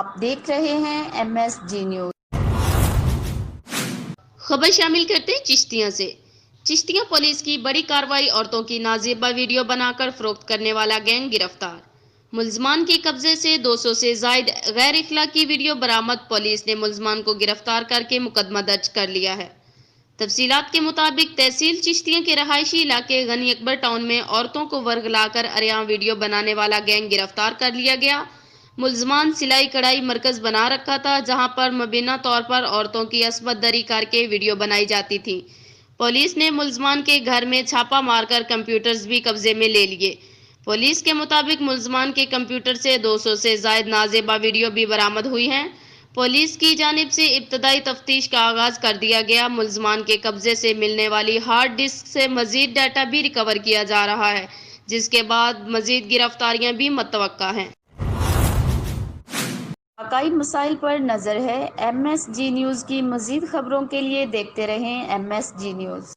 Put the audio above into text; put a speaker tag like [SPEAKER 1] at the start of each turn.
[SPEAKER 1] آپ دیکھ رہے ہیں MSG نیوز۔
[SPEAKER 2] خبر شامل کرتے ہیں چشتیاں سے۔ چشتیاں پولیس کی بڑی کارروائی، عورتوں کی نازیبا ویڈیو بنا کر فروخت کرنے والا گینگ گرفتار۔ ملزمان کے قبضے سے 200 سے زائد غیر اخلاقی ویڈیو برآمد۔ پولیس نے ملزمان کو گرفتار کر کے مقدمہ درج کر لیا ہے۔ تفصیلات کے مطابق تحصیل چشتیاں کے رہائشی علاقے غنی اکبر ٹاؤن میں عورتوں کو ورغلا کر عریاں ویڈیو بنانے والا گینگ گرفتار کر لیا گیا۔ ملزمان سلائی کڑھائی مرکز بنا رکھا تھا، جہاں پر مبینہ طور پر عورتوں کی عصمت دری کر کے ویڈیو بنائی جاتی تھی۔ پولیس نے ملزمان کے گھر میں چھاپہ مار کر کمپیوٹرز بھی قبضے میں لے لیے۔ پولیس کے مطابق ملزمان کے کمپیوٹر سے 200 سے زائد نازیبا ویڈیو بھی برآمد ہوئی ہیں۔ پولیس کی جانب سے ابتدائی تفتیش کا آغاز کر دیا گیا۔ ملزمان کے قبضے سے ملنے والی ہارڈ ڈسک سے مزید ڈیٹا بھی ریکور کیا جا رہا ہے، جس کے بعد مزید گرفتاریاں بھی متوقع ہیں۔
[SPEAKER 1] عقائد مسائل پر نظر ہے۔ MSG نیوز کی مزید خبروں کے لیے دیکھتے رہیں MSG نیوز۔